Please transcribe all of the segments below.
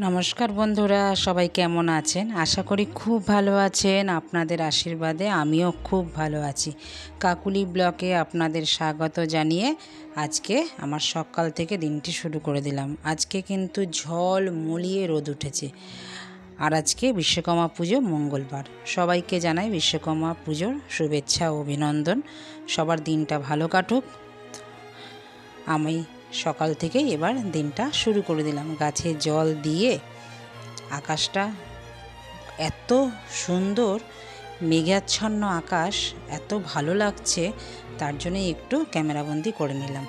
নমস্কার বন্ধুরা, সবাই কেমন আছেন? আশা করি খুব ভালো আছেন। আপনাদের আশীর্বাদে আমিও খুব ভালো আছি। কাকুলি ব্লকে আপনাদের স্বাগত জানিয়ে আজকে আমার সকাল থেকে দিনটি শুরু করে দিলাম। আজকে কিন্তু ঝলমলিয়ে রোদ উঠেছে। আর আজকে বিশ্বকর্মা পুজো, মঙ্গলবার। সবাইকে জানাই বিশ্বকর্মা পুজোর শুভেচ্ছা ও অভিনন্দন। সবার দিনটা ভালো কাটুক। আমি সকাল থেকেই এবার দিনটা শুরু করে দিলাম। গাছে জল দিয়ে আকাশটা এত সুন্দর, মেঘাচ্ছন্ন আকাশ, এত ভালো লাগছে, তার জন্যই একটু ক্যামেরাবন্দি করে নিলাম।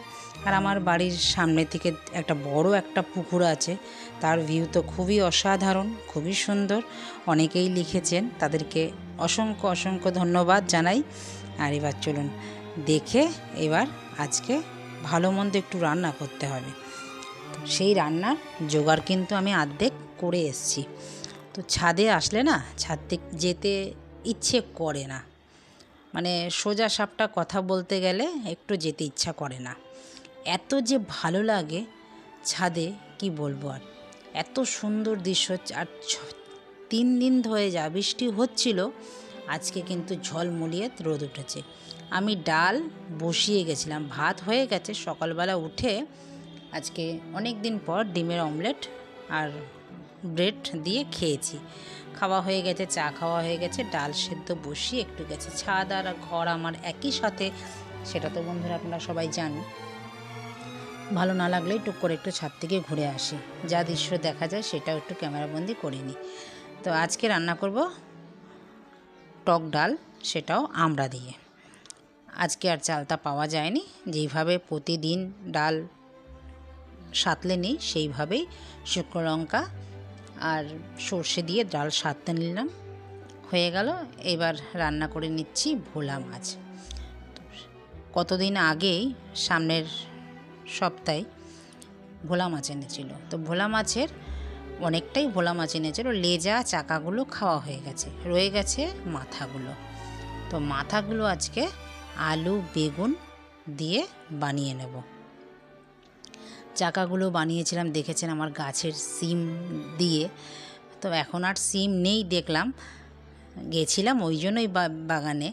আর আমার বাড়ির সামনে থেকে একটা বড় একটা পুকুর আছে, তার ভিউ তো খুবই অসাধারণ, খুবই সুন্দর। অনেকেই লিখেছেন, তাদেরকে অসংখ্য অসংখ্য ধন্যবাদ জানাই। আর এবার চলুন দেখে এবার আজকে ভালো মন্দ একটু রান্না করতে হবে। সেই রান্নার জোগাড় কিন্তু আমি অর্ধেক করে এসেছি। তো ছাদে আসলে না, ছাদ থেকে যেতে ইচ্ছে করে না, মানে সোজা সাপটা কথা বলতে গেলে একটু যেতে ইচ্ছা করে না। এত যে ভালো লাগে ছাদে, কি বলবো আর। এত সুন্দর দৃশ্য। আর 3 দিন ধরে যা বৃষ্টি হচ্ছিল, আজকে কিন্তু ঝলমলিয়ে রোদ উঠেছে। আমি ডাল বসিয়ে গেছিলাম, ভাত হয়ে গেছে। সকালবেলা উঠে আজকে অনেক দিন পর ডিমের অমলেট আর ব্রেড দিয়ে খেয়েছি। খাওয়া হয়ে গেছে, চা খাওয়া হয়ে গেছে, ডাল সেদ্ধ বসিয়ে একটু গেছে। ছাদ আর ঘর আমার একই সাথে, সেটা তো বন্ধুরা আপনারা সবাই জানেন। ভালো না লাগলেই টুক করে একটু ছাদ থেকে ঘুরে আসি, যা দৃশ্য দেখা যায় সেটাও একটু ক্যামেরাবন্দি করে নিই। তো আজকে রান্না করব টক ডাল, সেটাও আমড়া দিয়ে। আজকে আর চালটা পাওয়া যায়নি, যেইভাবে প্রতিদিন ডাল সাঁতলে নিই সেইভাবেই শুকনো লঙ্কা আর সর্ষে দিয়ে ডাল সাঁতলে নিলাম, হয়ে গেল। এবার রান্না করে নিচ্ছি ভোলা মাছ। কতদিন আগেই সামনের সপ্তাহে ভোলা মাছ এনেছিল, তো ভোলা মাছের অনেকটাই ভোলা মাছ এনেছিল। লেজা চাকাগুলো খাওয়া হয়ে গেছে, রয়ে গেছে মাথাগুলো। তো মাথাগুলো আজকে আলু বেগুন দিয়ে বানিয়ে নেব। চাকাগুলো বানিয়েছিলাম, দেখেছেন আমার গাছের সিম দিয়ে। তো এখন আর সিম নেই দেখলাম, গেছিলাম ওই জন্যই বাগানে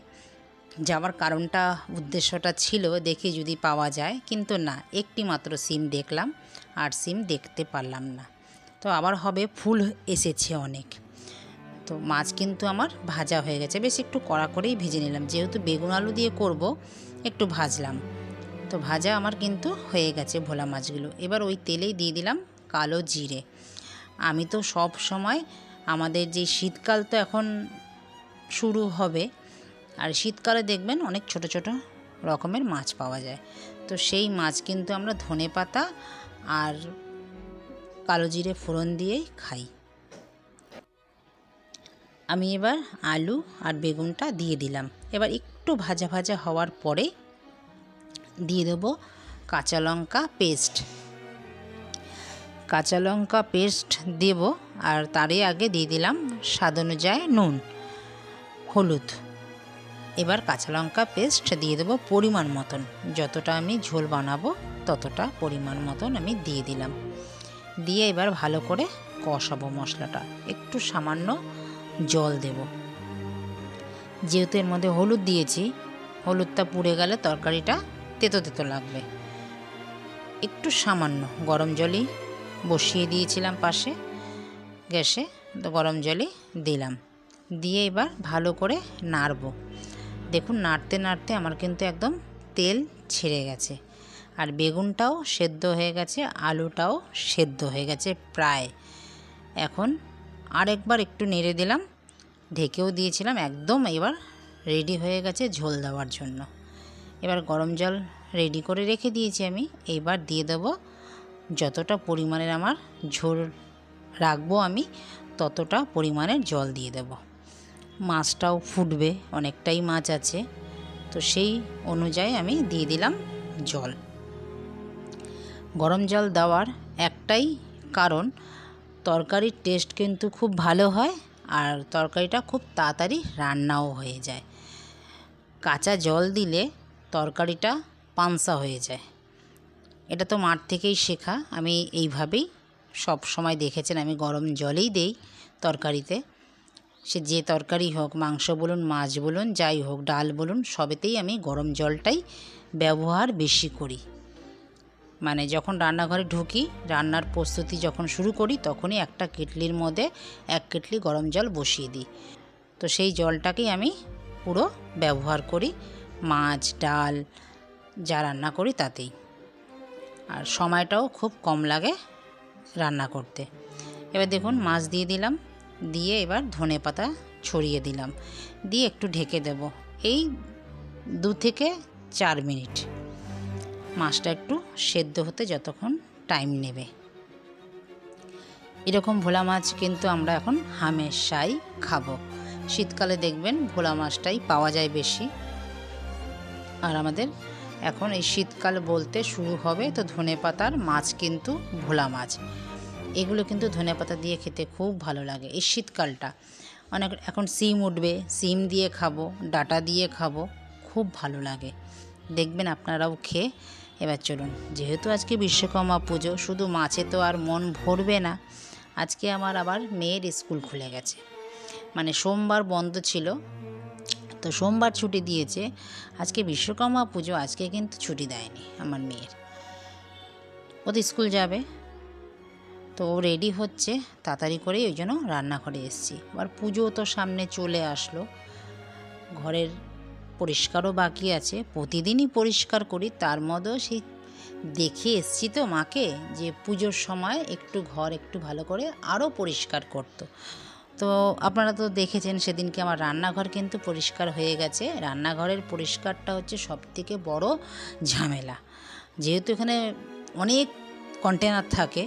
যাওয়ার কারণটা, উদ্দেশ্যটা ছিল দেখি যদি পাওয়া যায়, কিন্তু না, একটি মাত্র সিম দেখলাম, আর সিম দেখতে পারলাম না। তো আবার হবে, ফুল এসেছে অনেক। তো মাছ কিন্তু আমার ভাজা হয়ে গেছে, বেশ একটু কড়া করেই ভেজে নিলাম, যেহেতু বেগুন আলু দিয়ে করব, একটু ভাজলাম। তো ভাজা আমার কিন্তু হয়ে গেছে ভোলা মাছগুলো। এবার ওই তেলেই দিয়ে দিলাম কালো জিরে। আমি তো সব সময়, আমাদের যে শীতকাল তো এখন শুরু হবে, আর শীতকালে দেখবেন অনেক ছোট ছোট রকমের মাছ পাওয়া যায়। তো সেই মাছ কিন্তু আমরা ধনেপাতা আর কালো জিরে ফোড়ন দিয়েই খাই। আমি এবার আলু আর বেগুনটা দিয়ে দিলাম। এবার একটু ভাজা ভাজা হওয়ার পরে দিয়ে দেবো কাঁচা লঙ্কা পেস্ট। কাঁচা লঙ্কা পেস্ট দেব, আর তারই আগে দিয়ে দিলাম স্বাদ অনুযায়ী নুন, হলুদ। এবার কাঁচা লঙ্কা পেস্ট দিয়ে দেবো পরিমাণ মতন, যতটা আমি ঝোল বানাবো ততটা পরিমাণ মতন আমি দিয়ে দিলাম। দিয়ে এবার ভালো করে কষাবো মশলাটা। একটু সামান্য জল দেব, যেহেতু এর মধ্যে হলুদ দিয়েছি, হলুদটা পুড়ে গেলে তরকারিটা তেতো তেতো লাগবে। একটু সামান্য গরম জলই বসিয়ে দিয়েছিলাম পাশে গ্যাসে, তো গরম জলই দিলাম। দিয়ে এবার ভালো করে নাড়বো। দেখুন নাড়তে নাড়তে আমার কিন্তু একদম তেল ছেড়ে গেছে, আর বেগুনটাও সেদ্ধ হয়ে গেছে, আলুটাও সেদ্ধ হয়ে গেছে প্রায়। এখন আরেকবার একটু নেড়ে দিলাম, ঢেকেও দিয়েছিলাম, একদম এবার রেডি হয়ে গেছে ঝোল দেওয়ার জন্য। এবার গরম জল রেডি করে রেখে দিয়েছি আমি। এইবার দিয়ে দেবো যতটা পরিমাণের আমার ঝোল রাখবো আমি, ততটা পরিমাণের জল দিয়ে দেব। মাছটাও ফুটবে, অনেকটাই মাছ আছে, তো সেই অনুযায়ী আমি দিয়ে দিলাম জল। গরম জল দেওয়ার একটাই কারণ, তরকারির টেস্ট কিন্তু খুব ভালো হয়, আর তরকারিটা খুব তাড়াতাড়ি রান্নাও হয়ে যায়। কাঁচা জল দিলে তরকারিটা পানসা হয়ে যায়। এটা তো মাঠ থেকেই শেখা, আমি এইভাবেই সব সময় দেখেছেন আমি গরম জলেই দেই তরকারিতে, সে যে তরকারি হোক, মাংস বলুন, মাছ বলুন, যাই হোক, ডাল বলুন, সবেতেই আমি গরম জলটাই ব্যবহার বেশি করি। মানে যখন রান্নাঘরে ঢুকি, রান্নার প্রস্তুতি যখন শুরু করি, তখনই একটা কেটলির মধ্যে 1 কেটলি গরম জল বসিয়ে দিই। তো সেই জলটাকেই আমি পুরো ব্যবহার করি মাছ, ডাল যা রান্না করি তাতেই। আর সময়টাও খুব কম লাগে রান্না করতে। এবার দেখুন মাছ দিয়ে দিলাম, দিয়ে এবার ধনেপাতা ছড়িয়ে দিলাম, দিয়ে একটু ঢেকে দেব এই 2 থেকে 4 মিনিট। মাছটা একটু সেদ্ধ হতে যতক্ষণ টাইম নেবে। এরকম ভোলা মাছ কিন্তু আমরা এখন হামেশাই খাবো। শীতকালে দেখবেন ভোলা মাছটাই পাওয়া যায় বেশি। আর আমাদের এখন এই শীতকাল বলতে শুরু হবে তো ধনেপাতার মাছ কিন্তু ভোলা মাছ, এগুলো কিন্তু ধনেপাতা দিয়ে খেতে খুব ভালো লাগে। এই শীতকালটা অনেক, এখন সিম উঠবে, সিম দিয়ে খাবো, ডাটা দিয়ে খাবো, খুব ভালো লাগে। দেখবেন আপনারাও খেয়ে। এবার চলুন, যেহেতু আজকে বিশ্বকর্মা পুজো, শুধু মাছে তো আর মন ভরবে না। আজকে আমার আবার মেয়ের স্কুল খুলে গেছে, মানে সোমবার বন্ধ ছিল, তো সোমবার ছুটি দিয়েছে। আজকে বিশ্বকর্মা পুজো, আজকে কিন্তু ছুটি দেয়নি আমার মেয়ের। ও তো স্কুল যাবে, তো ও রেডি হচ্ছে তাড়াতাড়ি করে, ওই জন্য রান্নাঘরে এসেছি। আবার পুজো তো সামনে চলে আসলো, ঘরের পরিষ্কারও বাকি আছে, প্রতিদিনই পরিষ্কার করি। তার মধ্যেও সেই দেখে এসছি তো মাকে, যে পুজোর সময় একটু ঘর একটু ভালো করে আরও পরিষ্কার করতো। তো আপনারা তো দেখেছেন সেদিনকে আমার রান্নাঘর কিন্তু পরিষ্কার হয়ে গেছে। রান্নাঘরের পরিষ্কারটা হচ্ছে সবথেকে বড় ঝামেলা, যেহেতু এখানে অনেক কন্টেনার থাকে,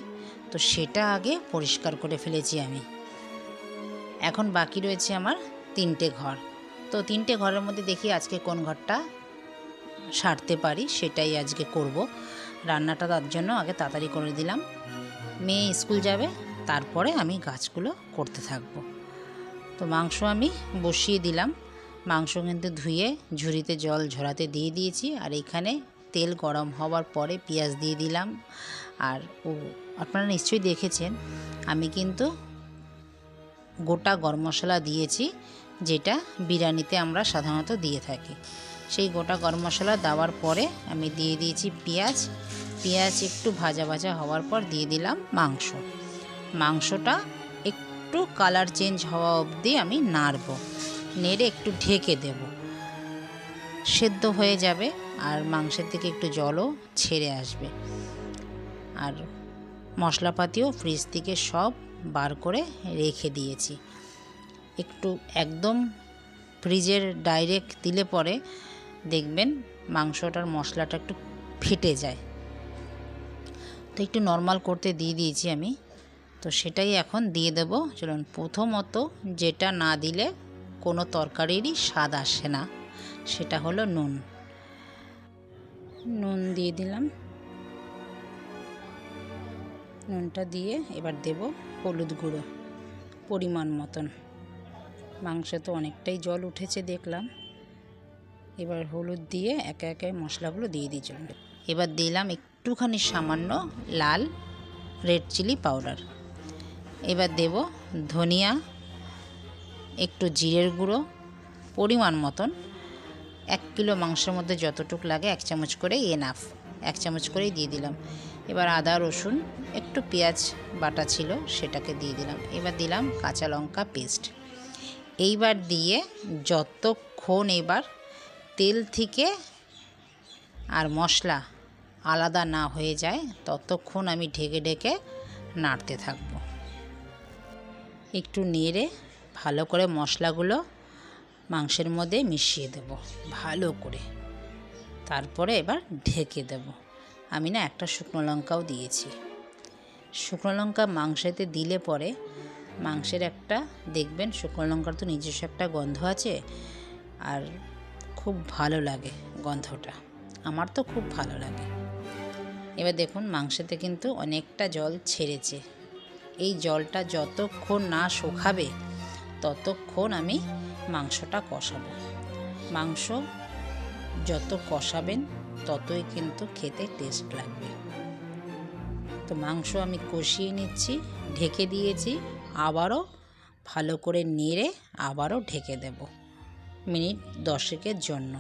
তো সেটা আগে পরিষ্কার করে ফেলেছি আমি। এখন বাকি রয়েছে আমার 3টে ঘর। তো 3টে ঘরের মধ্যে দেখি আজকে কোন ঘরটা সারতে পারি, সেটাই আজকে করব। রান্নাটা তার জন্য আগে তাড়াতাড়ি করে দিলাম, মেয়ে স্কুল যাবে, তারপরে আমি গাছগুলো করতে থাকব। তো মাংস আমি বসিয়ে দিলাম, মাংস কিন্তু ধুয়ে ঝুড়িতে জল ঝরাতে দিয়ে দিয়েছি। আর এখানে তেল গরম হওয়ার পরে পেঁয়াজ দিয়ে দিলাম। আর আপনারা নিশ্চয়ই দেখেছেন আমি কিন্তু গোটা গরম মশলা দিয়েছি, যেটা বিরিয়ানিতে আমরা সাধারণত দিয়ে থাকি। সেই গোটা গরম মশলা দেওয়ার পরে আমি দিয়ে দিয়েছি পেঁয়াজ একটু ভাজা ভাজা হওয়ার পর দিয়ে দিলাম মাংসটা একটু কালার চেঞ্জ হওয়া অবধি আমি নাড়ব, নেড়ে একটু ঢেকে দেব, সেদ্ধ হয়ে যাবে আর মাংসের থেকে একটু জলও ছেড়ে আসবে। আর মশলাপাতিও ফ্রিজ থেকে সব বার করে রেখে দিয়েছি। একটু একদম ফ্রিজের ডাইরেক্ট দিলে পরে দেখবেন মাংসটার মশলাটা একটু ফেটে যায়, তো একটু নর্মাল করতে দিয়ে দিয়েছি আমি। তো সেটাই এখন দিয়ে দেব। চলুন, প্রথমত যেটা না দিলে কোনো তরকারিরই স্বাদ আসে না, সেটা হলো নুন দিয়ে দিলাম। নুনটা দিয়ে এবার দেব হলুদ গুঁড়ো পরিমাণ মতন। মাংসে তো অনেকটাই জল উঠেছে দেখলাম, এবার হলুদ দিয়ে একে একে মশলাগুলো দিয়ে দিই। চলুন, এবার দিলাম একটুখানি সামান্য লাল রেড চিলি পাউডার। এবার দেব ধনিয়া, একটু জিরের গুঁড়ো পরিমাণ মতন। 1 কিলো মাংসের মধ্যে যতটুকু লাগে 1 চামচ করে এনাফ, 1 চামচ করেই দিয়ে দিলাম। এবার আদা রসুন একটু পেঁয়াজ বাটা ছিল সেটাকে দিয়ে দিলাম। এবার দিলাম কাঁচা লঙ্কা পেস্ট। এইবার দিয়ে যতক্ষণ এবার তেল থেকে আর মশলা আলাদা না হয়ে যায় ততক্ষণ আমি ঢেকে ঢেকে নাড়তে থাকব। একটু নেড়ে ভালো করে মশলাগুলো মাংসের মধ্যে মিশিয়ে দেব ভালো করে, তারপরে এবার ঢেকে দেব। আমি না একটা শুকনো লঙ্কাও দিয়েছি। শুকনো লঙ্কা মাংসেতে দিলে পরে মাংসের একটা দেখবেন, শুকনো লঙ্কার তো নিজস্ব একটা গন্ধ আছে, আর খুব ভালো লাগে গন্ধটা, আমার তো খুব ভালো লাগে। এবার দেখুন মাংসেতে কিন্তু অনেকটা জল ছেড়েছে। এই জলটা যতক্ষণ না শুকাবে ততক্ষণ আমি মাংসটা কষাবো। মাংস যত কষাবেন ততই কিন্তু খেতে টেস্ট লাগবে। তো মাংস আমি কষিয়ে নিচ্ছি, ঢেকে দিয়েছি, আবারও ভালো করে নেড়ে আবারও ঢেকে দেব মিনিট 10-এর জন্য।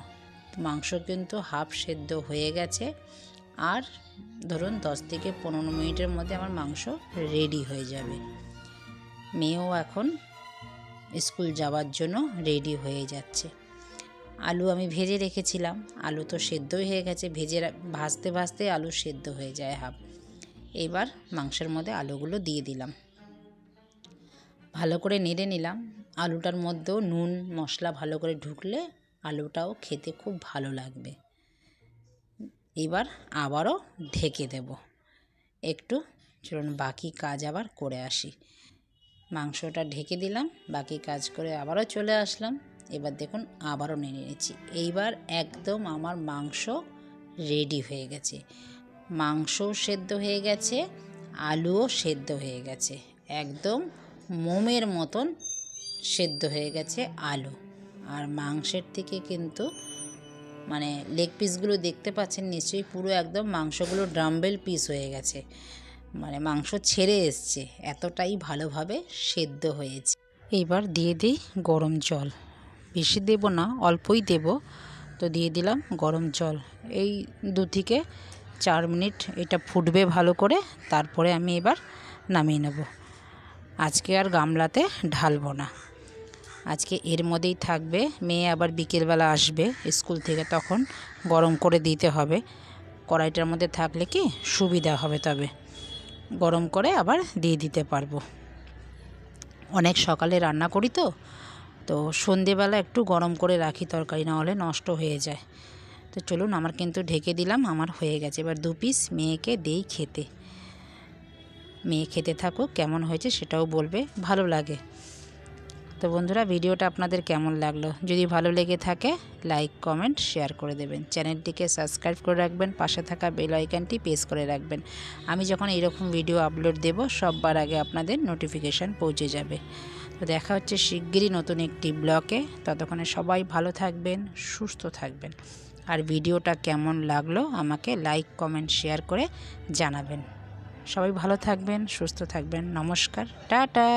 মাংস কিন্তু হাফ সেদ্ধ হয়ে গেছে, আর ধরুন 10-15 মিনিটের মধ্যে আমার মাংস রেডি হয়ে যাবে। মেয়েও এখন স্কুল যাওয়ার জন্য রেডি হয়ে যাচ্ছে। আলু আমি ভেজে রেখেছিলাম, আলু তো সেদ্ধই হয়ে গেছে, ভাজতে ভাজতে আলু সেদ্ধ হয়ে যায় হাফ। এবার মাংসের মধ্যে আলুগুলো দিয়ে দিলাম, ভালো করে নেড়ে নিলাম। আলুটার মধ্যেও নুন মশলা ভালো করে ঢুকলে আলুটাও খেতে খুব ভালো লাগবে। এবার আবারও ঢেকে দেব একটু। চলুন বাকি কাজ আবার করে আসি। মাংসটা ঢেকে দিলাম, বাকি কাজ করে আবারও চলে আসলাম। এবার দেখুন আবারও নেড়ে নিচ্ছি। এইবার একদম আমার মাংস রেডি হয়ে গেছে, মাংসও সেদ্ধ হয়ে গেছে, আলুও সেদ্ধ হয়ে গেছে, একদম মোমের মতন সেদ্ধ হয়ে গেছে আলু। আর মাংসের থেকে কিন্তু মানে লেগ পিসগুলো দেখতে পাচ্ছেন নিশ্চয়ই, পুরো একদম মাংসগুলো ড্রাম্বেল পিস হয়ে গেছে, মানে মাংস ছেড়ে এসছে, এতটাই ভালোভাবে সেদ্ধ হয়েছে। এবার দিয়ে দিই গরম জল, বেশি দেব না, অল্পই দেব। তো দিয়ে দিলাম গরম জল। এই 2-4 মিনিট এটা ফুটবে ভালো করে, তারপরে আমি এবার নামিয়ে নেব। আজকে আর গামলাতে ঢালবো না, আজকে এর মধ্যেই থাকবে। মেয়ে আবার বিকেলবেলা আসবে স্কুল থেকে, তখন গরম করে দিতে হবে। কড়াইটার মধ্যে থাকলে কি সুবিধা হবে, তবে গরম করে আবার দিয়ে দিতে পারবো। অনেক সকালে রান্না করি তো সন্ধেবেলা একটু গরম করে রাখি তরকারি, না হলে নষ্ট হয়ে যায়। তো চলুন, আমার কিন্তু ঢেকে দিলাম, আমার হয়ে গেছে। এবার 2 পিস মেয়েকে দেই খেতে। মেয়ে খেতে থাকুক, কেমন হয়েছে সেটাও বলবে, ভালো লাগে। তো বন্ধুরা, ভিডিওটা আপনাদের কেমন লাগলো? যদি ভালো লেগে থাকে লাইক কমেন্ট শেয়ার করে দেবেন, চ্যানেলটিকে সাবস্ক্রাইব করে রাখবেন, পাশে থাকা বেল আইকনটি প্রেস করে রাখবেন। আমি যখন এইরকম ভিডিও আপলোড দেব সববার আগে আপনাদের নোটিফিকেশান পৌঁছে যাবে। তো দেখা হচ্ছে শিগগিরই নতুন একটি ব্লগে। ততক্ষণে সবাই ভালো থাকবেন, সুস্থ থাকবেন। আর ভিডিওটা কেমন লাগলো আমাকে লাইক কমেন্ট শেয়ার করে জানাবেন। সবাই ভালো থাকবেন, সুস্থ থাকবেন। নমস্কার, টাটা।